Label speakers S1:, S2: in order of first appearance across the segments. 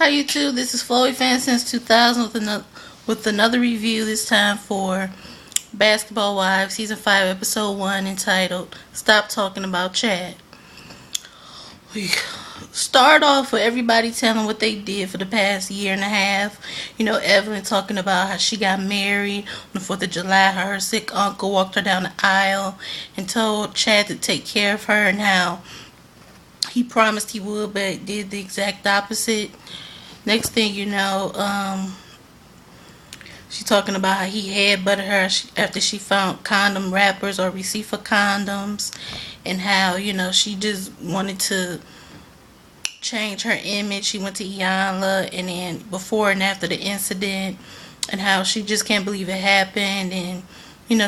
S1: Hi YouTube, this is Flowy Fan since 2000 with another review, this time for Basketball Wives Season 5 Episode 1 entitled Stop Talking About Chad. We start off with everybody telling what they did for the past year and a half. Evelyn talking about how she got married on the 4th of July, how her sick uncle walked her down the aisle and told Chad to take care of her and how he promised he would but did the exact opposite. Next thing you know, she's talking about how he headbutted her after she found condom wrappers or receipt for condoms, and how, she just wanted to change her image. She went to Iyanla, and then before and after the incident, and how she just can't believe it happened, and,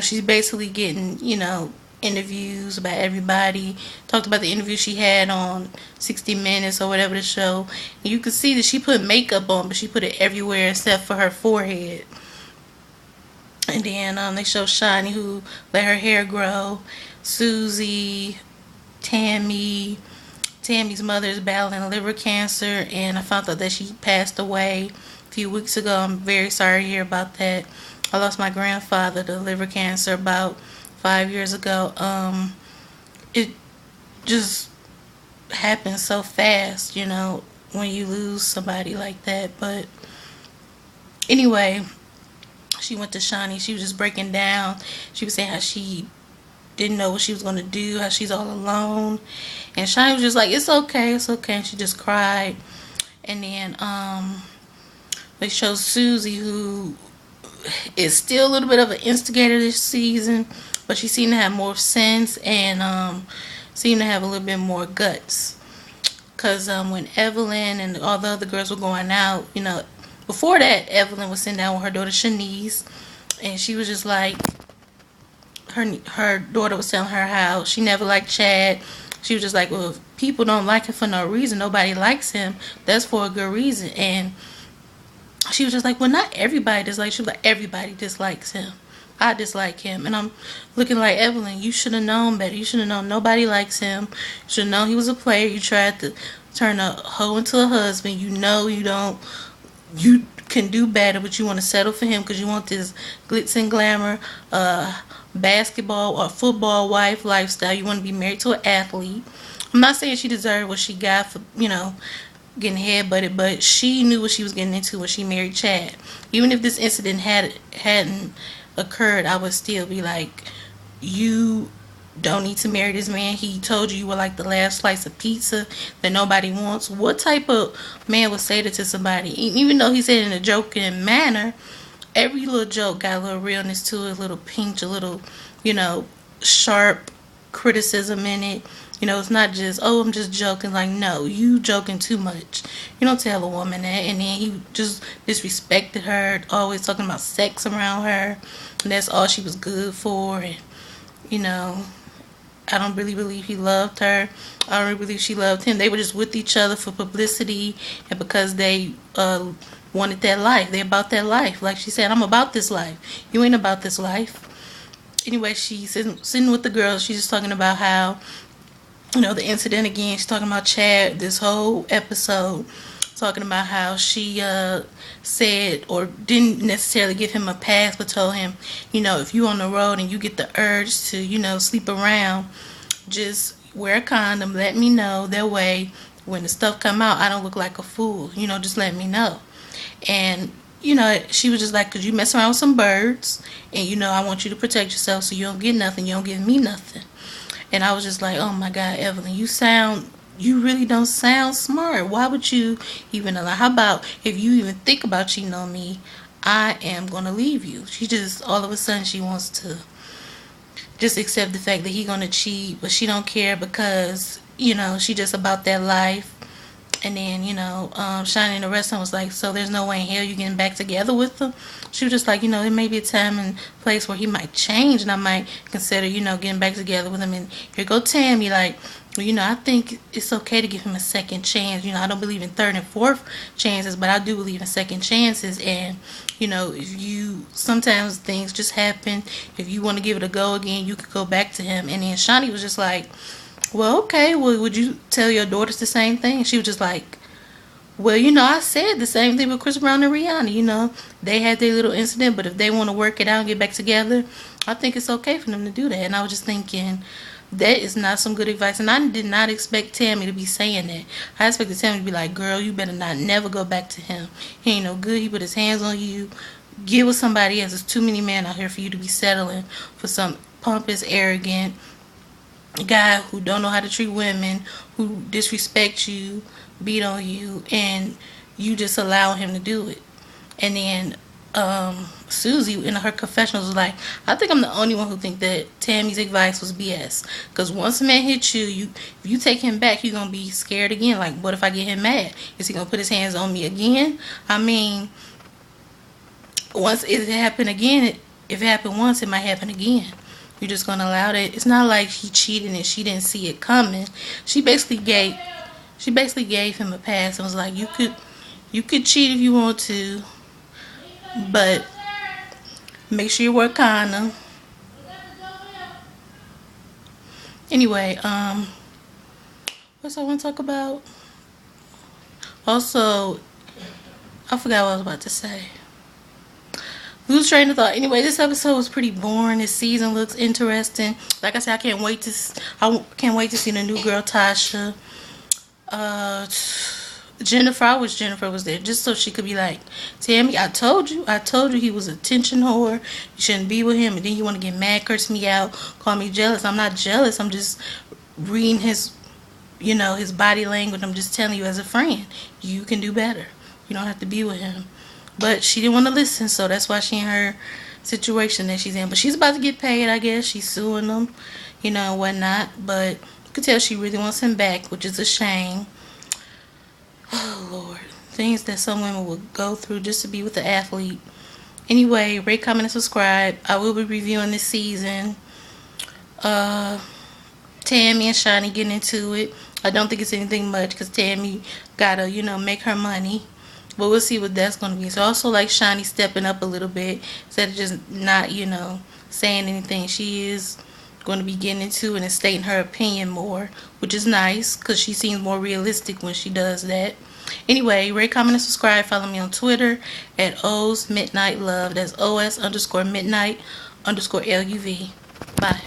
S1: she's basically getting, interviews about everybody. Talked about the interview she had on 60 Minutes or whatever the show. And you could see that she put makeup on, but she put it everywhere except for her forehead. And then they show Shani, who let her hair grow. Susie, Tammy's mother is battling liver cancer, and I found out that she passed away a few weeks ago. I'm very sorry to hear about that. I lost my grandfather to liver cancer about 5 years ago. It just happens so fast, when you lose somebody like that. But anyway, she went to Shani. She was just breaking down. She was saying how she didn't know what she was going to do, how she's all alone. And Shani was just like, it's okay, it's okay. And she just cried. And then they show Susie, who is still a little bit of an instigator this season, but she seemed to have more sense and seemed to have a little bit more guts. Because when Evelyn and all the other girls were going out, before that, Evelyn was sitting down with her daughter Shanice, and she was just like, her daughter was telling her how she never liked Chad. She was just like, well, if people don't like him for no reason, nobody likes him, that's for a good reason. And she was just like, well, not everybody dislikes. She was like, everybody dislikes him. I dislike him. And I'm looking like, Evelyn, you should have known better. You should have known nobody likes him. You should have known he was a player. You tried to turn a hoe into a husband. You can do better, but you want to settle for him because you want this glitz and glamour basketball or football wife lifestyle. You want to be married to an athlete. I'm not saying she deserved what she got for, getting headbutted, but she knew what she was getting into when she married Chad. Even if this incident hadn't occurred, I would still be like, you don't need to marry this man. He told you were like the last slice of pizza that nobody wants. What type of man would say that to somebody? Even though he said it in a joking manner, every little joke got a little realness to it, a little pinch, a little, sharp criticism in it. It's not just, oh, I'm just joking. Like, no, you joking too much. You don't tell a woman that. And then he just disrespected her, always talking about sex around her. And that's all she was good for. And, I don't really believe he loved her. I don't really believe she loved him. They were just with each other for publicity and because they wanted that life. They're about that life. Like she said, I'm about this life. You ain't about this life. Anyway, she's sitting with the girls. She's just talking about how, the incident again. She's talking about Chad this whole episode. Talking about how she said or didn't necessarily give him a pass, but told him, if you on the road and you get the urge to, sleep around, just wear a condom. Let me know. That way, when the stuff come out, I don't look like a fool. Just let me know. And, she was just like, because you mess around with some birds, and, I want you to protect yourself so you don't get nothing. You don't give me nothing. And I was just like, oh my God, Evelyn, you really don't sound smart. Why would you even allow? How about if you even think about cheating on me, I am going to leave you. She just, all of a sudden, she wants to just accept the fact that he's going to cheat, but she don't care because, she just about that life. And then, Shani in the restaurant was like, so there's no way in hell you getting back together with him? She was just like, there may be a time and place where he might change and I might consider, getting back together with him. And here go Tammy, like, well, I think it's okay to give him a second chance. I don't believe in third and fourth chances, but I do believe in second chances. And, sometimes things just happen. If you want to give it a go again, you could go back to him. And then Shani was just like, well, okay, well, would you tell your daughters the same thing? She was just like, Well, I said the same thing with Chris Brown and Rihanna. They had their little incident, but if they want to work it out and get back together, I think it's okay for them to do that. And I was just thinking, that is not some good advice. And I did not expect Tammy to be saying that. I expected Tammy to be like, girl, you better not never go back to him. He ain't no good. He put his hands on you. Get with somebody else. There's too many men out here for you to be settling for some pompous, arrogant guy who don't know how to treat women, who disrespects you, beat on you, and you just allow him to do it. And then Susie in her confessionals was like, I think I'm the only one who think that Tammy's advice was BS. Because once a man hits you, if you take him back, you're going to be scared again. Like, what if I get him mad? Is he going to put his hands on me again? I mean, once it happened again, if it happened once, it might happen again. You're just going to allow that. It's not like he cheated and she didn't see it coming. She basically gave him a pass and was like, you could cheat if you want to, but make sure you wear a condom. Anyway, what's I want to talk about? Also, I forgot what I was about to say. Lose train of thought. Anyway, this episode was pretty boring. This season looks interesting. Like I said, I can't wait to see the new girl Tasha. Jennifer, I wish Jennifer was there just so she could be like, Tammy, I told you he was a attention whore. You shouldn't be with him. And then you want to get mad, curse me out, call me jealous. I'm not jealous. I'm just reading his body language. I'm just telling you as a friend, you can do better. You don't have to be with him. But she didn't want to listen, so that's why she in her situation that she's in. But she's about to get paid, I guess. She's suing them, and whatnot. But you could tell she really wants him back, which is a shame. Oh, Lord. Things that some women would go through just to be with the athlete. Anyway, rate, comment, and subscribe. I will be reviewing this season. Tammy and Shani getting into it. I don't think it's anything much because Tammy gotta, make her money. But we'll see what that's going to be. So also like Shani stepping up a little bit instead of just not, saying anything. She is going to be getting into it and stating her opinion more, which is nice because she seems more realistic when she does that. Anyway, rate, comment, and subscribe. Follow me on Twitter at O's Midnight Love. That's OS_midnight_LUV. Bye.